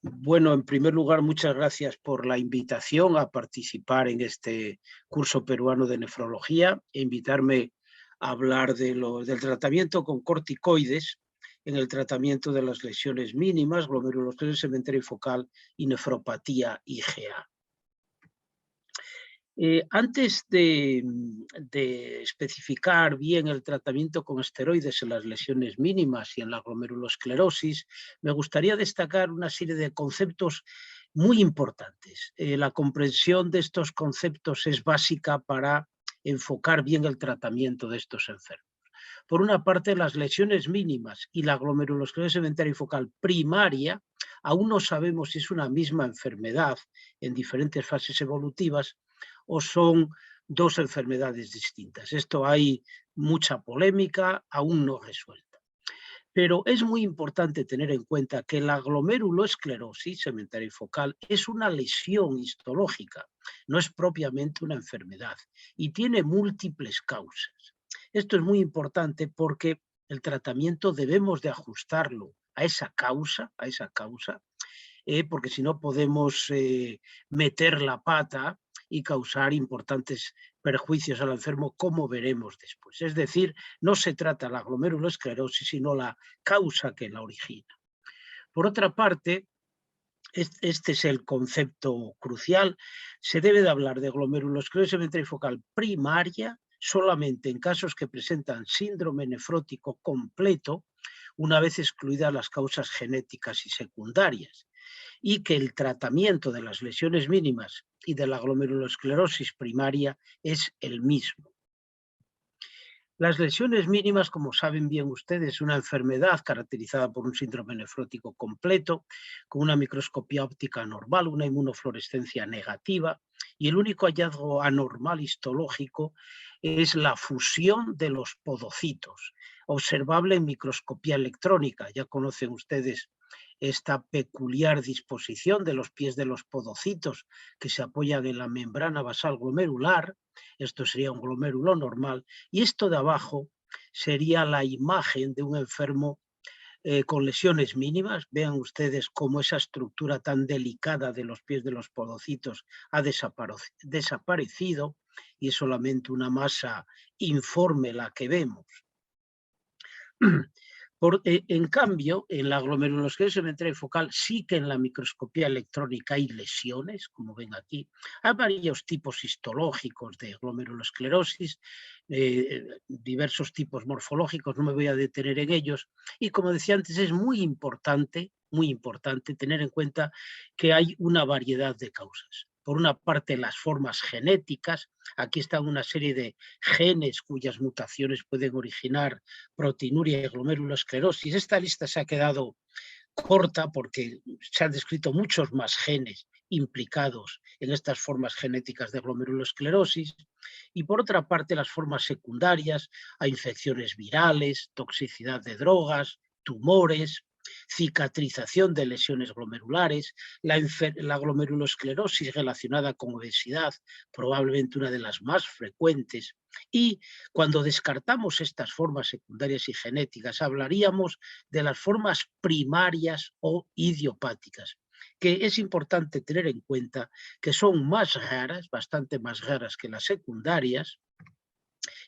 Bueno, en primer lugar, muchas gracias por la invitación a participar en este curso peruano de nefrología e invitarme a hablar del tratamiento con corticoides en el tratamiento de las lesiones mínimas, glomerulosclerosis cementerio focal y nefropatía IgA. Antes de especificar bien el tratamiento con esteroides en las lesiones mínimas y en la glomerulosclerosis, me gustaría destacar una serie de conceptos muy importantes. La comprensión de estos conceptos es básica para enfocar bien el tratamiento de estos enfermos. Por una parte, las lesiones mínimas y la glomerulosclerosis cementerio focal primaria, aún no sabemos si es una misma enfermedad en diferentes fases evolutivas o son dos enfermedades distintas. Esto hay mucha polémica, aún no resuelta. Pero es muy importante tener en cuenta que la glomerulosclerosis cementerio focal es una lesión histológica, no es propiamente una enfermedad y tiene múltiples causas. Esto es muy importante porque el tratamiento debemos de ajustarlo a esa causa, porque si no podemos meter la pata y causar importantes perjuicios al enfermo, como veremos después. Es decir, no se trata la glomerulosclerosis, sino la causa que la origina. Por otra parte, este es el concepto crucial, se debe de hablar de glomerulosclerosis cementerio focal primaria solamente en casos que presentan síndrome nefrótico completo, una vez excluidas las causas genéticas y secundarias, y que el tratamiento de las lesiones mínimas y de la glomerulosclerosis primaria es el mismo. Las lesiones mínimas, como saben bien ustedes, es una enfermedad caracterizada por un síndrome nefrótico completo, con una microscopía óptica normal, una inmunofluorescencia negativa, y el único hallazgo anormal histológico es la fusión de los podocitos, observable en microscopía electrónica. Ya conocen ustedes esta peculiar disposición de los pies de los podocitos que se apoyan en la membrana basal glomerular. Esto sería un glomérulo normal, y esto de abajo sería la imagen de un enfermo con lesiones mínimas. Vean ustedes cómo esa estructura tan delicada de los pies de los podocitos ha desaparecido y es solamente una masa informe la que vemos. En cambio, en la glomerulosclerosis cementerio focal sí que en la microscopía electrónica hay lesiones, como ven aquí. Hay varios tipos histológicos de glomerulosclerosis, diversos tipos morfológicos, no me voy a detener en ellos. Y como decía antes, es muy importante tener en cuenta que hay una variedad de causas. Por una parte, las formas genéticas. Aquí están una serie de genes cuyas mutaciones pueden originar proteinuria y glomerulosclerosis. Esta lista se ha quedado corta porque se han descrito muchos más genes implicados en estas formas genéticas de glomerulosclerosis. Y por otra parte, las formas secundarias a infecciones virales, toxicidad de drogas, tumores, cicatrización de lesiones glomerulares, la glomerulosclerosis relacionada con obesidad, probablemente una de las más frecuentes. Y cuando descartamos estas formas secundarias y genéticas, hablaríamos de las formas primarias o idiopáticas, que es importante tener en cuenta que son más raras, bastante más raras que las secundarias,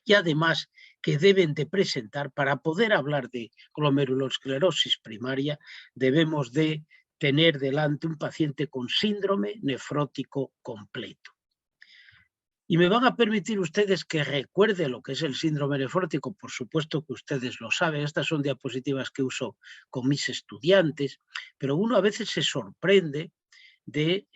y además que deben de presentar, para poder hablar de glomerulosclerosis primaria, debemos de tener delante un paciente con síndrome nefrótico completo. Y me van a permitir ustedes que recuerde lo que es el síndrome nefrótico, por supuesto que ustedes lo saben, estas son diapositivas que uso con mis estudiantes, pero uno a veces se sorprende de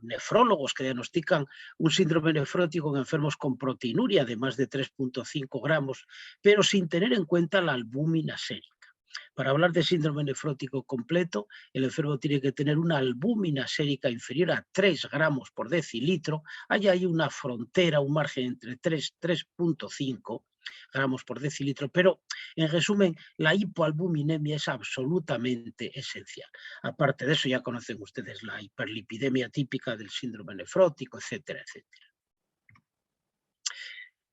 nefrólogos que diagnostican un síndrome nefrótico en enfermos con proteinuria de más de 3,5 gramos, pero sin tener en cuenta la albúmina sérica. Para hablar de síndrome nefrótico completo, el enfermo tiene que tener una albúmina sérica inferior a 3 gramos por decilitro. Hay una frontera, un margen entre 3 y 3,5 gramos por decilitro, pero en resumen, la hipoalbuminemia es absolutamente esencial. Aparte de eso, ya conocen ustedes la hiperlipidemia típica del síndrome nefrótico, etcétera, etcétera.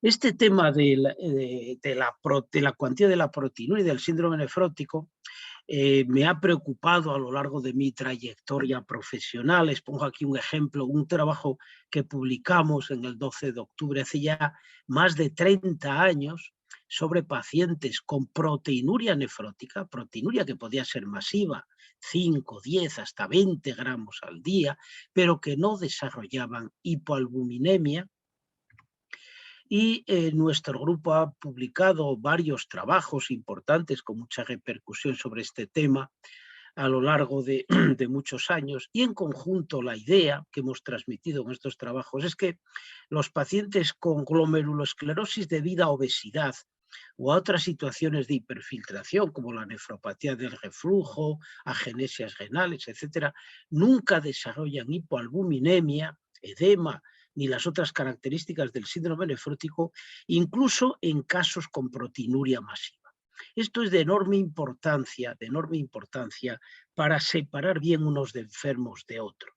Este tema de la cuantía de la proteinuria y del síndrome nefrótico me ha preocupado a lo largo de mi trayectoria profesional. Les pongo aquí un ejemplo, un trabajo que publicamos en el 12 de octubre, hace ya más de 30 años, sobre pacientes con proteinuria nefrótica, proteinuria que podía ser masiva, 5, 10, hasta 20 gramos al día, pero que no desarrollaban hipoalbuminemia. Y nuestro grupo ha publicado varios trabajos importantes con mucha repercusión sobre este tema a lo largo de, de muchos años, y en conjunto la idea que hemos transmitido en estos trabajos es que los pacientes con glomerulosclerosis debido a obesidad o a otras situaciones de hiperfiltración como la nefropatía del reflujo, agenesias renales, etcétera, nunca desarrollan hipoalbuminemia, edema, ni las otras características del síndrome nefrótico, incluso en casos con proteinuria masiva. Esto es de enorme importancia para separar bien unos de enfermos de otros.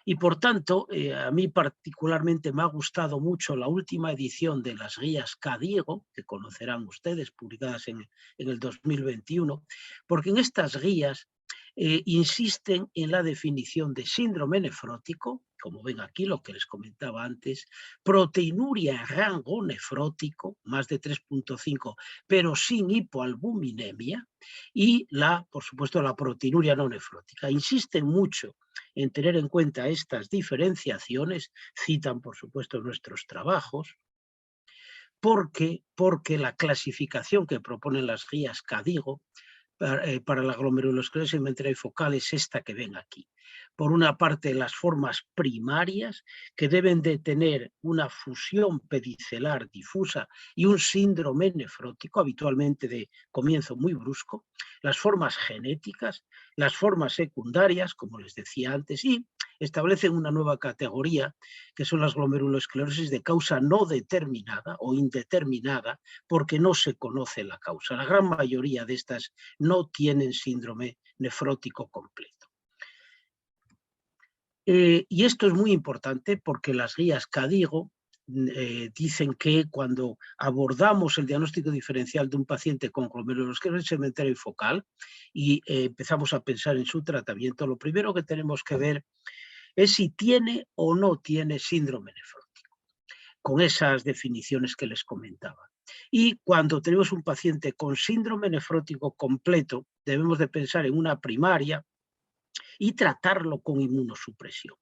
Y por tanto, a mí particularmente me ha gustado mucho la última edición de las guías KDIGO, que conocerán ustedes, publicadas en el 2021, porque en estas guías insisten en la definición de síndrome nefrótico, como ven aquí lo que les comentaba antes, proteinuria en rango nefrótico, más de 3,5, pero sin hipoalbuminemia, y por supuesto, la proteinuria no nefrótica. Insisten mucho en tener en cuenta estas diferenciaciones, citan por supuesto nuestros trabajos, porque la clasificación que proponen las guías KDIGO para la glomerulosclerosis focal es esta que ven aquí. Por una parte, las formas primarias, que deben de tener una fusión pedicelar difusa y un síndrome nefrótico, habitualmente de comienzo muy brusco, las formas genéticas, las formas secundarias, como les decía antes, y establecen una nueva categoría, que son las glomerulosclerosis de causa no determinada o indeterminada, porque no se conoce la causa. La gran mayoría de estas no tienen síndrome nefrótico completo. Y esto es muy importante porque las guías KDIGO dicen que cuando abordamos el diagnóstico diferencial de un paciente con glomerulosclerosis focal y empezamos a pensar en su tratamiento, lo primero que tenemos que ver es si tiene o no tiene síndrome nefrótico, con esas definiciones que les comentaba. Y cuando tenemos un paciente con síndrome nefrótico completo, debemos de pensar en una primaria y tratarlo con inmunosupresión,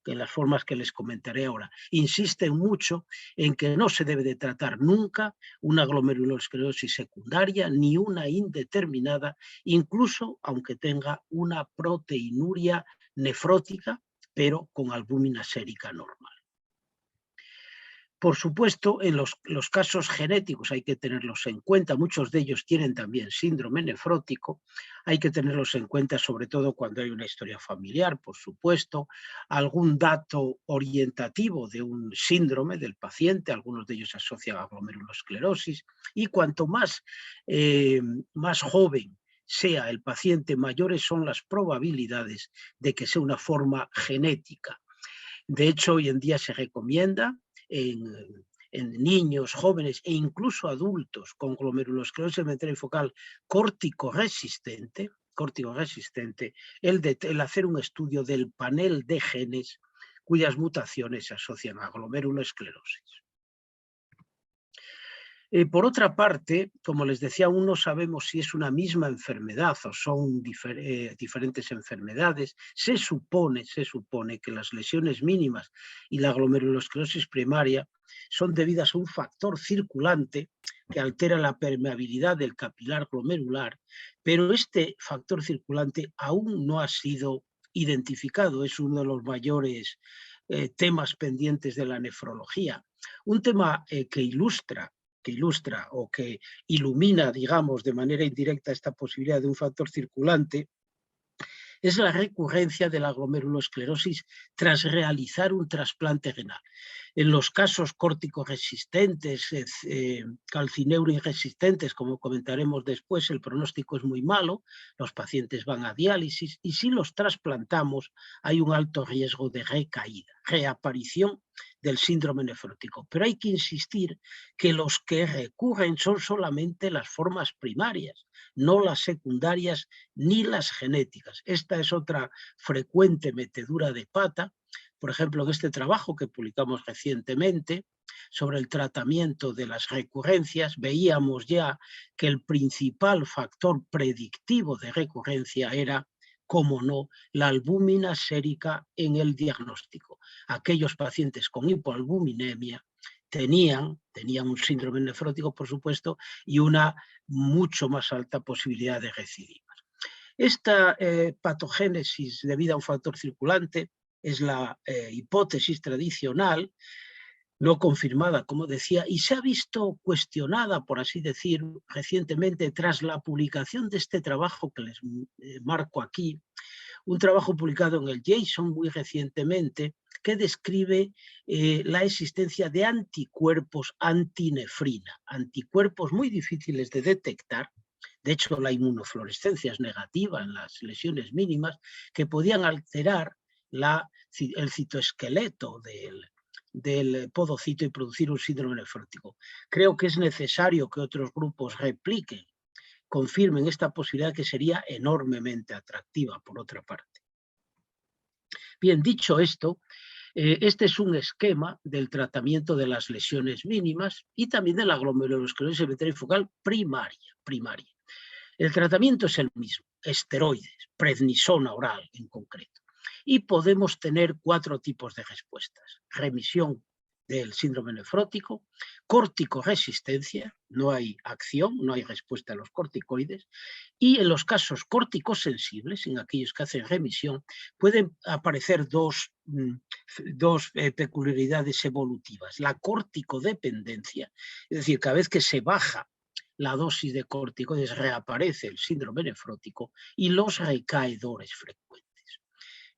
que en las formas que les comentaré ahora. Insisten mucho en que no se debe de tratar nunca una glomerulosclerosis secundaria ni una indeterminada, incluso aunque tenga una proteinuria nefrótica, pero con albúmina sérica normal. Por supuesto, en los casos genéticos hay que tenerlos en cuenta, muchos de ellos tienen también síndrome nefrótico, hay que tenerlos en cuenta sobre todo cuando hay una historia familiar, por supuesto, algún dato orientativo de un síndrome del paciente, algunos de ellos se asocian a glomerulosclerosis, y cuanto más joven sea el paciente, mayores son las probabilidades de que sea una forma genética. De hecho, hoy en día se recomienda en niños, jóvenes e incluso adultos con glomerulosclerosis focal córtico-resistente, el hacer un estudio del panel de genes cuyas mutaciones se asocian a glomerulosclerosis. Por otra parte, como les decía, aún no sabemos si es una misma enfermedad o son diferentes enfermedades. Se supone que las lesiones mínimas y la glomerulosclerosis primaria son debidas a un factor circulante que altera la permeabilidad del capilar glomerular, pero este factor circulante aún no ha sido identificado. Es uno de los mayores temas pendientes de la nefrología. Un tema que ilustra o que ilumina, digamos, de manera indirecta esta posibilidad de un factor circulante, es la recurrencia de la glomerulosclerosis tras realizar un trasplante renal. En los casos córtico-resistentes, calcineurin-resistentes, como comentaremos después, el pronóstico es muy malo, los pacientes van a diálisis y si los trasplantamos hay un alto riesgo de recaída, reaparición del síndrome nefrótico. Pero hay que insistir que los que recurren son solamente las formas primarias, no las secundarias ni las genéticas. Esta es otra frecuente metedura de pata. Por ejemplo, en este trabajo que publicamos recientemente sobre el tratamiento de las recurrencias, veíamos ya que el principal factor predictivo de recurrencia era, como no, la albúmina sérica en el diagnóstico. Aquellos pacientes con hipoalbuminemia tenían un síndrome nefrótico, por supuesto, y una mucho más alta posibilidad de recidiva. Esta patogénesis debida a un factor circulante es la hipótesis tradicional, no confirmada, como decía, y se ha visto cuestionada, por así decir, recientemente tras la publicación de este trabajo que les marco aquí, un trabajo publicado en el JASN muy recientemente que describe la existencia de anticuerpos antinefrina, anticuerpos muy difíciles de detectar. De hecho, la inmunofluorescencia es negativa en las lesiones mínimas que podían alterar el citoesqueleto del podocito y producir un síndrome nefrótico. Creo que es necesario que otros grupos repliquen, confirmen esta posibilidad que sería enormemente atractiva, por otra parte. Bien, dicho esto, este es un esquema del tratamiento de las lesiones mínimas y también de la glomerulosclerosis hereditaria primaria. El tratamiento es el mismo, esteroides, prednisona oral en concreto. Y podemos tener 4 tipos de respuestas. Remisión del síndrome nefrótico, corticoresistencia, no hay acción, no hay respuesta a los corticoides, y en los casos corticosensibles, en aquellos que hacen remisión, pueden aparecer dos peculiaridades evolutivas. La corticodependencia, es decir, cada vez que se baja la dosis de corticoides reaparece el síndrome nefrótico y los recaedores frecuentes.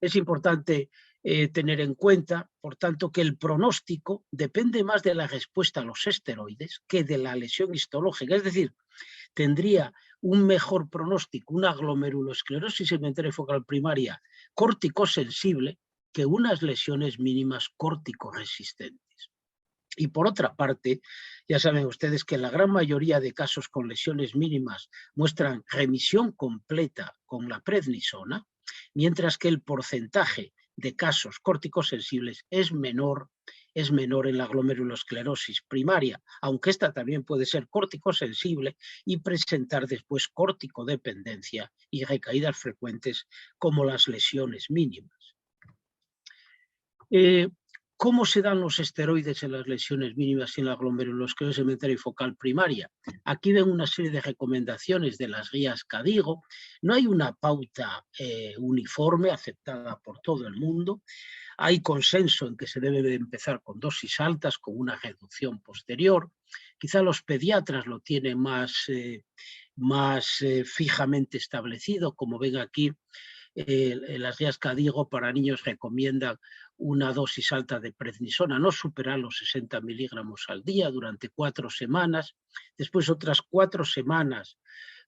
Es importante tener en cuenta, por tanto, que el pronóstico depende más de la respuesta a los esteroides que de la lesión histológica. Es decir, tendría un mejor pronóstico una glomerulosclerosis segmentaria focal primaria corticosensible que unas lesiones mínimas corticoresistentes. Y por otra parte, ya saben ustedes que la gran mayoría de casos con lesiones mínimas muestran remisión completa con la prednisona, mientras que el porcentaje de casos corticosensibles es menor en la glomerulosclerosis primaria, aunque esta también puede ser corticosensible y presentar después corticodependencia y recaídas frecuentes como las lesiones mínimas. ¿Cómo se dan los esteroides en las lesiones mínimas y en la glomerulosclerosis segmentaria y focal primaria? Aquí ven una serie de recomendaciones de las guías KDIGO. No hay una pauta uniforme aceptada por todo el mundo. Hay consenso en que se debe de empezar con dosis altas, con una reducción posterior. Quizá los pediatras lo tienen más fijamente establecido, como ven aquí. Las guías KDIGO para niños recomiendan una dosis alta de prednisona, no superar los 60 miligramos al día durante 4 semanas, después otras 4 semanas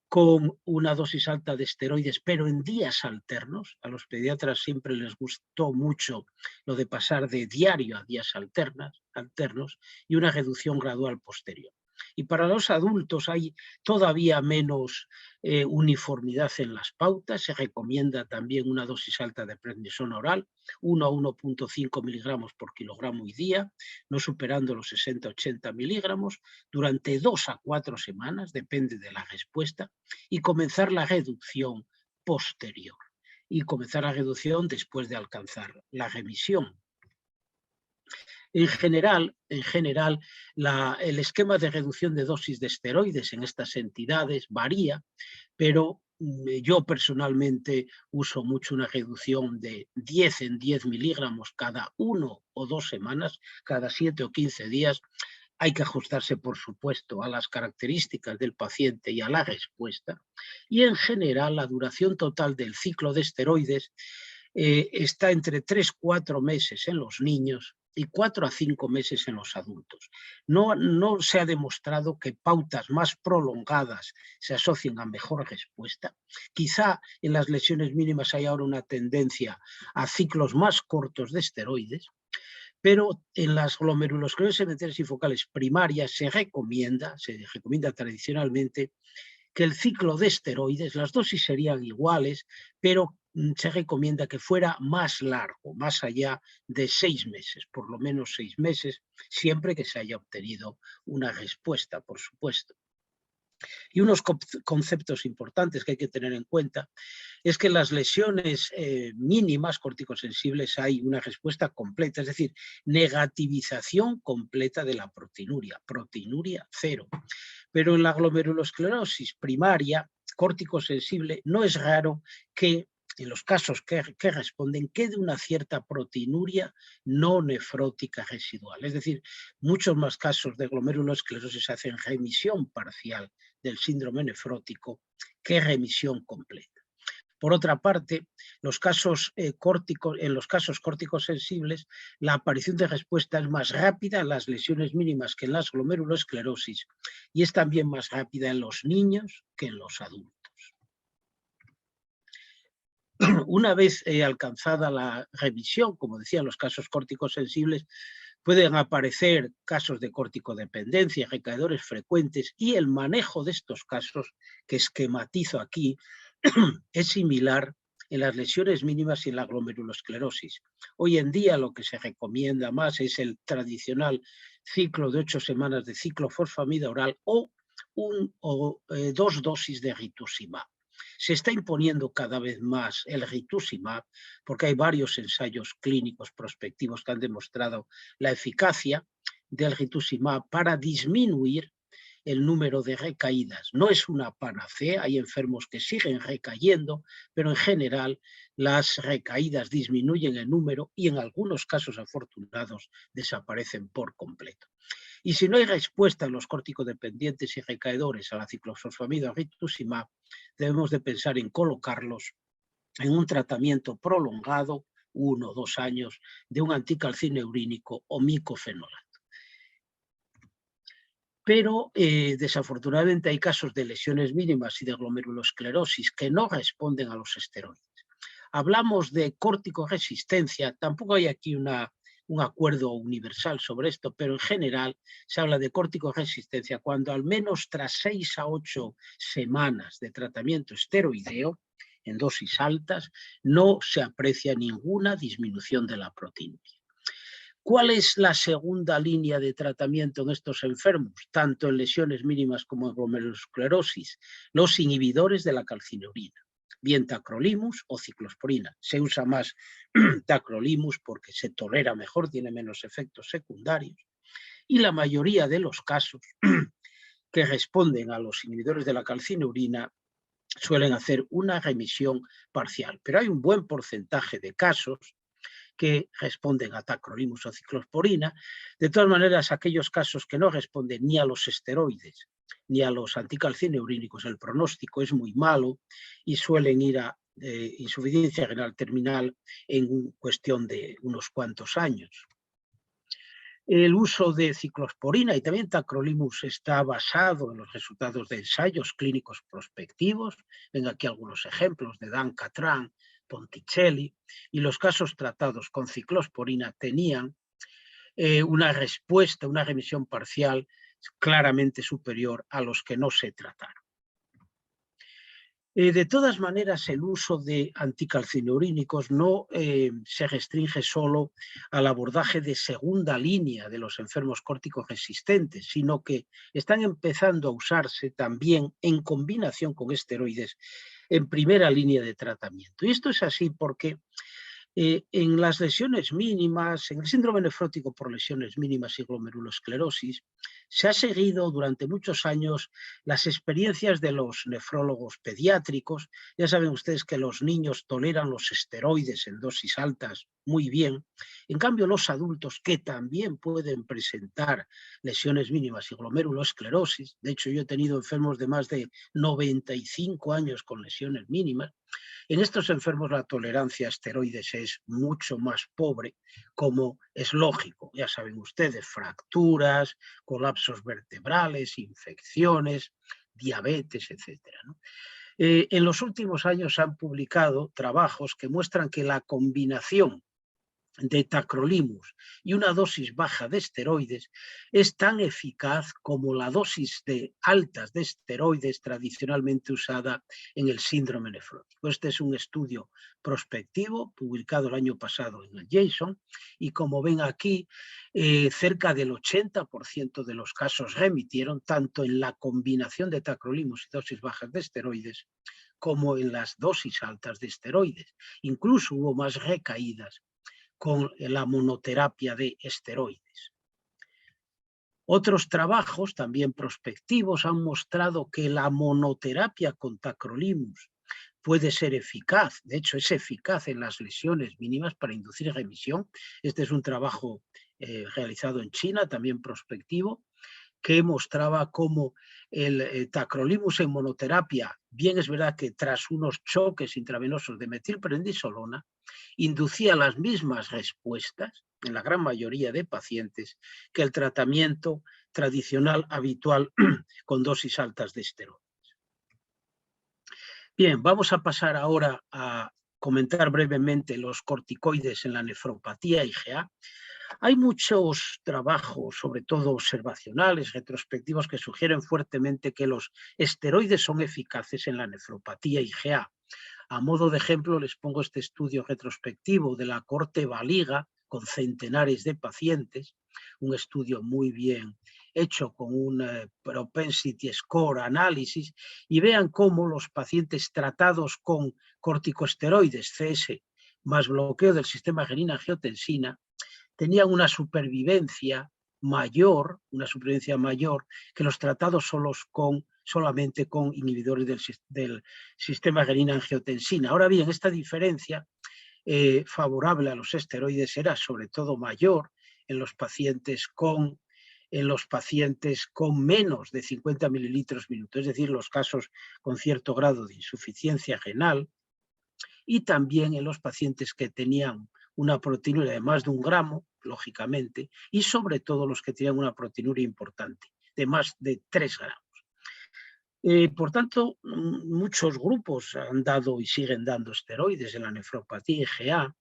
con una dosis alta de esteroides, pero en días alternos. A los pediatras siempre les gustó mucho lo de pasar de diario a días alternos y una reducción gradual posterior. Y para los adultos hay todavía menos uniformidad en las pautas. Se recomienda también una dosis alta de prednisona oral, 1 a 1,5 miligramos por kilogramo y día, no superando los 60-80 miligramos, durante 2 a 4 semanas, depende de la respuesta, y comenzar la reducción posterior. Y comenzar la reducción después de alcanzar la remisión. En general, el esquema de reducción de dosis de esteroides en estas entidades varía, pero yo personalmente uso mucho una reducción de 10 en 10 miligramos cada 1 o 2 semanas, cada 7 o 15 días. Hay que ajustarse, por supuesto, a las características del paciente y a la respuesta. Y en general, la duración total del ciclo de esteroides está entre 3-4 meses en los niños y 4 a 5 meses en los adultos. No se ha demostrado que pautas más prolongadas se asocien a mejor respuesta. Quizá en las lesiones mínimas hay ahora una tendencia a ciclos más cortos de esteroides, pero en las glomerulosclerosis cerebrales y focales primarias se recomienda tradicionalmente que el ciclo de esteroides, las dosis serían iguales, pero se recomienda que fuera más largo, más allá de 6 meses, por lo menos 6 meses, siempre que se haya obtenido una respuesta, por supuesto. Y unos conceptos importantes que hay que tener en cuenta es que en las lesiones mínimas corticosensibles hay una respuesta completa, es decir, negativización completa de la proteinuria cero. Pero en la glomerulosclerosis primaria corticosensible no es raro que en los casos que responden quede una cierta proteinuria no nefrótica residual. Es decir, muchos más casos de glomerulosclerosis hacen remisión parcial del síndrome nefrótico que remisión completa. Por otra parte, en los casos córtico-sensibles, la aparición de respuesta es más rápida en las lesiones mínimas que en las glomerulosclerosis y es también más rápida en los niños que en los adultos. Una vez alcanzada la remisión, como decía, en los casos córtico-sensibles, pueden aparecer casos de corticodependencia, recaedores frecuentes, y el manejo de estos casos, que esquematizo aquí, es similar en las lesiones mínimas y en la glomerulosclerosis. Hoy en día lo que se recomienda más es el tradicional ciclo de 8 semanas de ciclofosfamida oral o 2 dosis de rituximab. Se está imponiendo cada vez más el rituximab porque hay varios ensayos clínicos prospectivos que han demostrado la eficacia del rituximab para disminuir el número de recaídas. No es una panacea, hay enfermos que siguen recayendo, pero en general las recaídas disminuyen en número y en algunos casos afortunados desaparecen por completo. Y si no hay respuesta en los corticodependientes y recaedores a la ciclofosfamida o rituximab, debemos de pensar en colocarlos en un tratamiento prolongado, 1 o 2 años, de un anticalcineurínico o micofenolato. Pero desafortunadamente hay casos de lesiones mínimas y de glomerulosclerosis que no responden a los esteroides. Hablamos de corticoresistencia, tampoco hay aquí un acuerdo universal sobre esto, pero en general se habla de corticoresistencia cuando al menos tras 6 a 8 semanas de tratamiento esteroideo en dosis altas no se aprecia ninguna disminución de la proteinuria. ¿Cuál es la segunda línea de tratamiento en estos enfermos, tanto en lesiones mínimas como en glomerulosclerosis? Los inhibidores de la calcineurina, bien tacrolimus o ciclosporina. Se usa más tacrolimus porque se tolera mejor, tiene menos efectos secundarios. Y la mayoría de los casos que responden a los inhibidores de la calcineurina suelen hacer una remisión parcial. Pero hay un buen porcentaje de casos que responden a tacrolimus o ciclosporina. De todas maneras, aquellos casos que no responden ni a los esteroides ni a los anticalcineurínicos, el pronóstico es muy malo y suelen ir a insuficiencia renal terminal en cuestión de unos cuantos años. El uso de ciclosporina y también tacrolimus está basado en los resultados de ensayos clínicos prospectivos. Ven aquí algunos ejemplos de Dan Catran, Ponticelli, y los casos tratados con ciclosporina tenían una respuesta, una remisión parcial claramente superior a los que no se trataron. De todas maneras, el uso de anticalcineurínicos no se restringe solo al abordaje de segunda línea de los enfermos córtico-resistentes, sino que están empezando a usarse también en combinación con esteroides en primera línea de tratamiento. Y esto es así porque en las lesiones mínimas, en el síndrome nefrótico por lesiones mínimas y glomerulosclerosis, se ha seguido durante muchos años las experiencias de los nefrólogos pediátricos. Ya saben ustedes que los niños toleran los esteroides en dosis altas muy bien. En cambio, los adultos que también pueden presentar lesiones mínimas y glomerulosclerosis, de hecho yo he tenido enfermos de más de 95 años con lesiones mínimas, En estos enfermos la tolerancia a esteroides es mucho más pobre, como es lógico. Ya saben ustedes, fracturas, colapsos vertebrales, infecciones, diabetes, etcétera, ¿no? En los últimos años se han publicado trabajos que muestran que la combinación de tacrolimus y una dosis baja de esteroides es tan eficaz como la dosis altas de esteroides tradicionalmente usada en el síndrome nefrótico. Este es un estudio prospectivo publicado el año pasado en el JASN y como ven aquí, cerca del 80% de los casos remitieron tanto en la combinación de tacrolimus y dosis bajas de esteroides como en las dosis altas de esteroides. Incluso hubo más recaídas con la monoterapia de esteroides. Otros trabajos, también prospectivos, han mostrado que la monoterapia con tacrolimus puede ser eficaz, de hecho es eficaz en las lesiones mínimas para inducir remisión. Este es un trabajo realizado en China, también prospectivo, que mostraba cómo el tacrolimus en monoterapia, bien es verdad que tras unos choques intravenosos de metilprednisolona, inducía las mismas respuestas en la gran mayoría de pacientes que el tratamiento tradicional habitual con dosis altas de esteroides. Bien, vamos a pasar ahora a comentar brevemente los corticoides en la nefropatía IgA. Hay muchos trabajos, sobre todo observacionales, retrospectivos, que sugieren fuertemente que los esteroides son eficaces en la nefropatía IgA. A modo de ejemplo, les pongo este estudio retrospectivo de la cohorte Valiga con centenares de pacientes, un estudio muy bien hecho con un propensity score análisis, y vean cómo los pacientes tratados con corticosteroides CS más bloqueo del sistema renina-angiotensina tenían una supervivencia mayor que los tratados solamente con inhibidores del sistema renina-angiotensina. Ahora bien, esta diferencia favorable a los esteroides era sobre todo mayor en los pacientes con menos de 50 mililitros minuto, es decir, los casos con cierto grado de insuficiencia renal, y también en los pacientes que tenían una proteinuria de más de 1 gramo, lógicamente, y sobre todo los que tenían una proteinuria importante, de más de 3 gramos. Por tanto, muchos grupos han dado y siguen dando esteroides en la nefropatía IgA,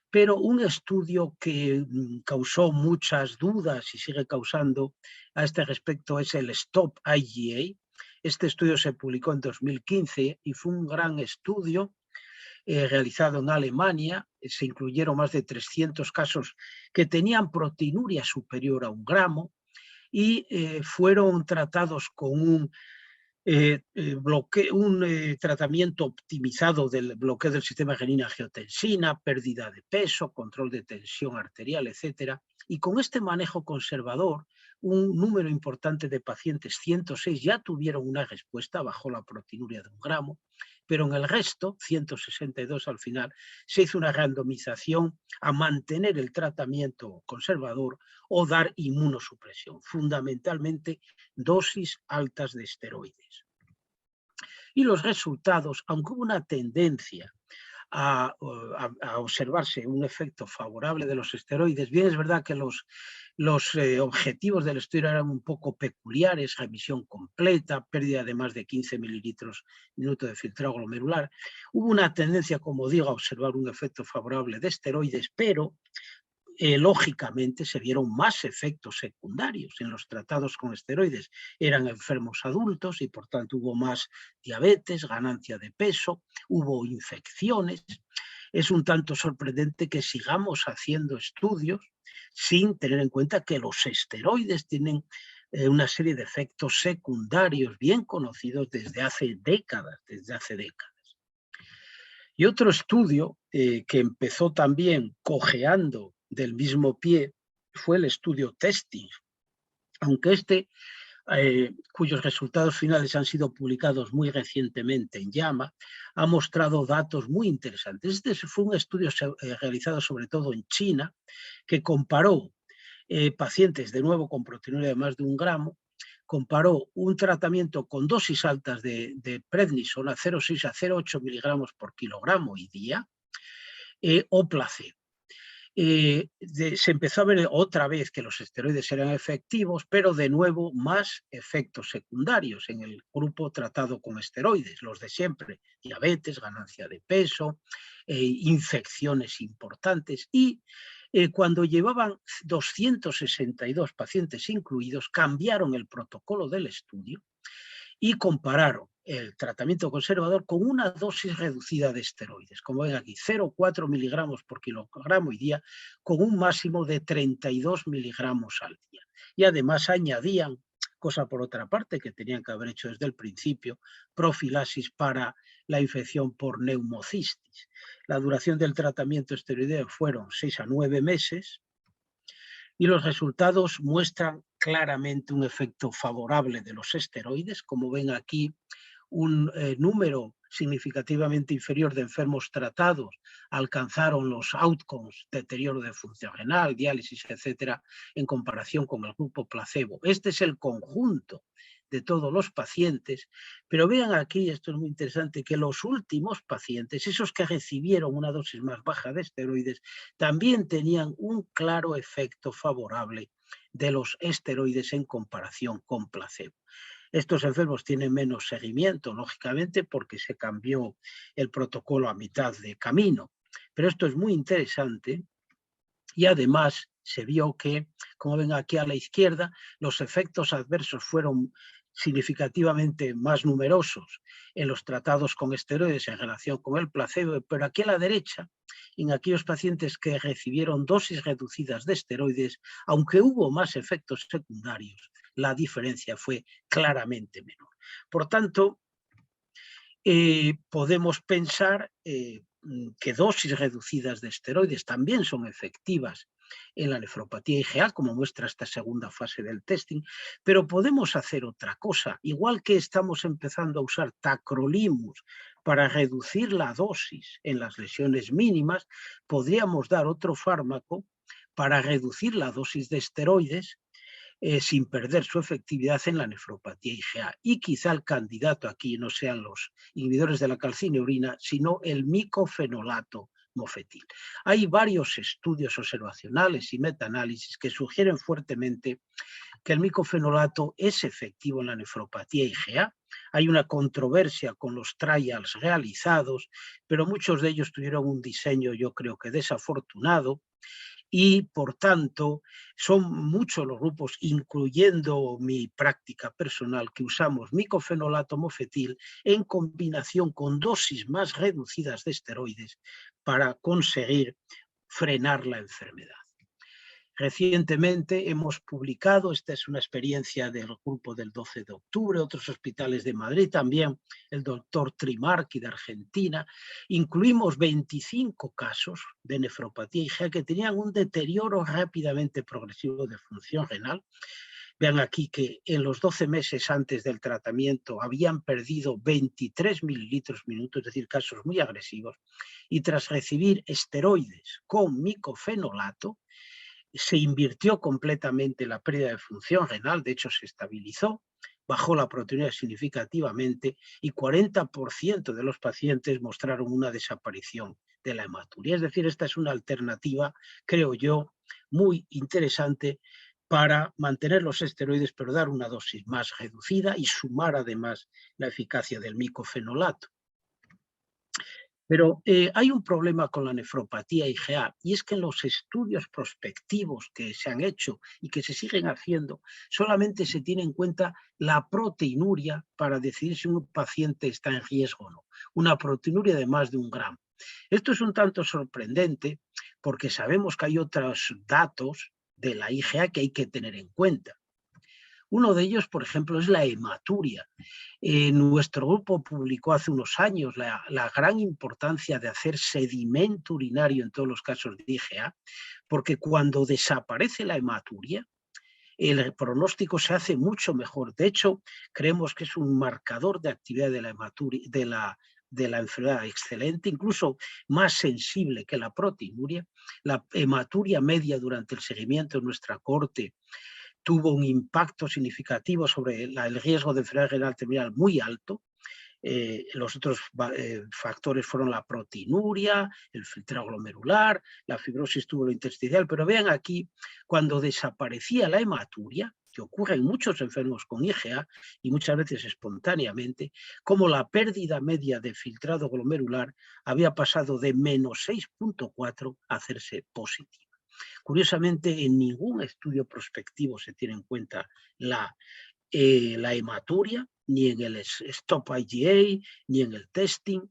pero un estudio que causó muchas dudas y sigue causando a este respecto es el STOP IgA. Este estudio se publicó en 2015 y fue un gran estudio realizado en Alemania. Se incluyeron más de 300 casos que tenían proteinuria superior a 1 gramo y fueron tratados con un tratamiento optimizado del bloqueo del sistema renina-angiotensina, pérdida de peso, control de tensión arterial, etc. Y con este manejo conservador, un número importante de pacientes, 106, ya tuvieron una respuesta bajo la proteinuria de 1 gramo, pero en el resto, 162 al final, se hizo una randomización a mantener el tratamiento conservador o dar inmunosupresión, fundamentalmente dosis altas de esteroides. Y los resultados, aunque hubo una tendencia a observarse un efecto favorable de los esteroides, bien es verdad que los objetivos del estudio eran un poco peculiares: remisión completa, pérdida de más de 15 mililitros minuto de filtrado glomerular. Hubo una tendencia, como digo, a observar un efecto favorable de esteroides, pero lógicamente se vieron más efectos secundarios en los tratados con esteroides. Eran enfermos adultos y por tanto hubo más diabetes, ganancia de peso, hubo infecciones. Es un tanto sorprendente que sigamos haciendo estudios sin tener en cuenta que los esteroides tienen una serie de efectos secundarios bien conocidos desde hace décadas. Y otro estudio que empezó también cojeando del mismo pie fue el estudio TESTING, aunque cuyos resultados finales han sido publicados muy recientemente en JAMA, ha mostrado datos muy interesantes. Este fue un estudio realizado sobre todo en China, que comparó pacientes de nuevo con proteinuria de más de 1 gramo comparó un tratamiento con dosis altas de prednisona, 0,6 a 0,8 miligramos por kilogramo y día, o placebo. Se empezó a ver otra vez que los esteroides eran efectivos, pero de nuevo más efectos secundarios en el grupo tratado con esteroides, los de siempre: diabetes, ganancia de peso, infecciones importantes. Y cuando llevaban 262 pacientes incluidos, cambiaron el protocolo del estudio y compararon el tratamiento conservador con una dosis reducida de esteroides, como ven aquí, 0,4 miligramos por kilogramo y día, con un máximo de 32 miligramos al día. Y además añadían, cosa por otra parte que tenían que haber hecho desde el principio, profilaxis para la infección por neumocistis. La duración del tratamiento esteroideo fueron 6 a 9 meses, y los resultados muestran claramente un efecto favorable de los esteroides. Como ven aquí, un número significativamente inferior de enfermos tratados alcanzaron los outcomes, deterioro de función renal, diálisis, etcétera, en comparación con el grupo placebo. Este es el conjunto de todos los pacientes, pero vean aquí, esto es muy interesante, que los últimos pacientes, esos que recibieron una dosis más baja de esteroides, también tenían un claro efecto favorable de los esteroides en comparación con placebo. Estos enfermos tienen menos seguimiento, lógicamente, porque se cambió el protocolo a mitad de camino. Pero esto es muy interesante y además se vio que, como ven aquí a la izquierda, los efectos adversos fueron significativamente más numerosos en los tratados con esteroides en relación con el placebo, pero aquí a la derecha, en aquellos pacientes que recibieron dosis reducidas de esteroides, aunque hubo más efectos secundarios, la diferencia fue claramente menor. Por tanto, podemos pensar que dosis reducidas de esteroides también son efectivas en la nefropatía IgA, como muestra esta segunda fase del testing, pero podemos hacer otra cosa. Igual que estamos empezando a usar tacrolimus para reducir la dosis en las lesiones mínimas, podríamos dar otro fármaco para reducir la dosis de esteroides sin perder su efectividad en la nefropatía IgA. Y quizá el candidato aquí no sean los inhibidores de la calcineurina, sino el micofenolato mofetil. Hay varios estudios observacionales y metaanálisis que sugieren fuertemente que el micofenolato es efectivo en la nefropatía IgA. Hay una controversia con los trials realizados, pero muchos de ellos tuvieron un diseño, yo creo que desafortunado, y por tanto son muchos los grupos, incluyendo mi práctica personal, que usamos micofenolato mofetil en combinación con dosis más reducidas de esteroides para conseguir frenar la enfermedad. Recientemente hemos publicado, esta es una experiencia del grupo del 12 de octubre, otros hospitales de Madrid, también el doctor Trimarchi de Argentina, incluimos 25 casos de nefropatía IgA que tenían un deterioro rápidamente progresivo de función renal. Vean aquí que en los 12 meses antes del tratamiento habían perdido 23 mililitros minuto, es decir, casos muy agresivos, y tras recibir esteroides con micofenolato, se invirtió completamente la pérdida de función renal, de hecho se estabilizó, bajó la proteinuria significativamente y 40% de los pacientes mostraron una desaparición de la hematuria. Es decir, esta es una alternativa, creo yo, muy interesante para mantener los esteroides, pero dar una dosis más reducida y sumar además la eficacia del micofenolato. Pero hay un problema con la nefropatía IgA, y es que en los estudios prospectivos que se han hecho y que se siguen haciendo, solamente se tiene en cuenta la proteinuria para decidir si un paciente está en riesgo o no. Una proteinuria de más de 1 gramo. Esto es un tanto sorprendente porque sabemos que hay otros datos de la IgA que hay que tener en cuenta. Uno de ellos, por ejemplo, es la hematuria. Nuestro grupo publicó hace unos años la gran importancia de hacer sedimento urinario en todos los casos de IgA, porque cuando desaparece la hematuria, el pronóstico se hace mucho mejor. De hecho, creemos que es un marcador de actividad de la hematuria, de la enfermedad excelente, incluso más sensible que la proteinuria. La hematuria media durante el seguimiento en nuestra corte tuvo un impacto significativo sobre el riesgo de enfermedad renal terminal muy alto. Los otros factores fueron la proteinuria, el filtrado glomerular, la fibrosis tubulointersticial, pero vean aquí, cuando desaparecía la hematuria, que ocurre en muchos enfermos con IgA y muchas veces espontáneamente, como la pérdida media de filtrado glomerular había pasado de menos 6,4 a hacerse positiva. Curiosamente, en ningún estudio prospectivo se tiene en cuenta la hematuria, ni en el Stop IgA, ni en el testing.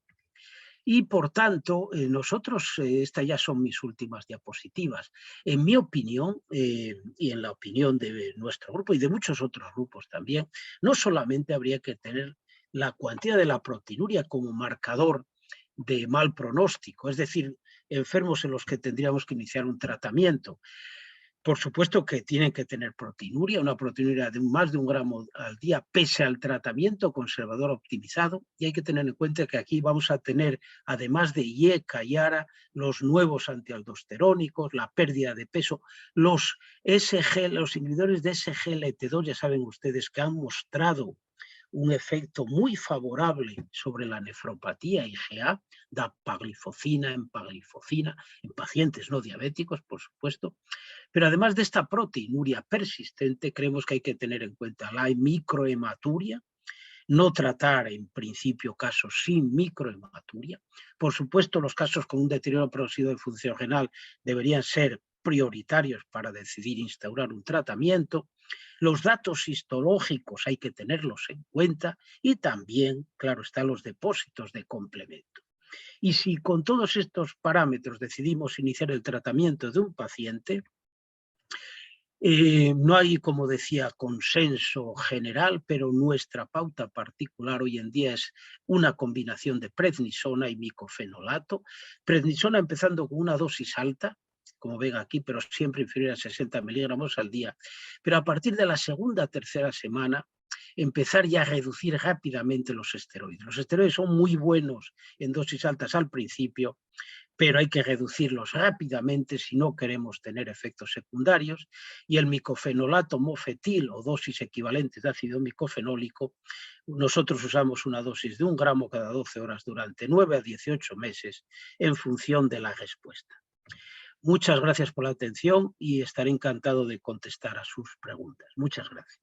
Y por tanto, nosotros, estas ya son mis últimas diapositivas, en mi opinión, y en la opinión de nuestro grupo y de muchos otros grupos también, no solamente habría que tener la cuantía de la proteinuria como marcador de mal pronóstico, es decir, enfermos en los que tendríamos que iniciar un tratamiento. Por supuesto que tienen que tener proteinuria, una proteinuria de más de 1 gramo al día, pese al tratamiento conservador optimizado. Y hay que tener en cuenta que aquí vamos a tener, además de IECA y ARA, los nuevos antialdosterónicos, la pérdida de peso, los inhibidores de SGLT2, ya saben ustedes que han mostrado un efecto muy favorable sobre la nefropatía IgA, dapagliflozina, empagliflozina, en pacientes no diabéticos, por supuesto. Pero además de esta proteinuria persistente, creemos que hay que tener en cuenta la microhematuria, no tratar en principio casos sin microhematuria. Por supuesto, los casos con un deterioro progresivo de función renal deberían ser prioritarios para decidir instaurar un tratamiento. Los datos histológicos hay que tenerlos en cuenta y también, claro, están los depósitos de complemento. Y si con todos estos parámetros decidimos iniciar el tratamiento de un paciente, no hay, como decía, consenso general, pero nuestra pauta particular hoy en día es una combinación de prednisona y micofenolato. Prednisona empezando con una dosis alta, como ven aquí, pero siempre inferior a 60 miligramos al día. Pero a partir de la segunda, tercera semana, empezar ya a reducir rápidamente los esteroides. Los esteroides son muy buenos en dosis altas al principio, pero hay que reducirlos rápidamente si no queremos tener efectos secundarios, y el micofenolato mofetil o dosis equivalentes de ácido micofenólico, nosotros usamos una dosis de 1 gramo cada 12 horas durante 9 a 18 meses en función de la respuesta. Muchas gracias por la atención y estaré encantado de contestar a sus preguntas. Muchas gracias.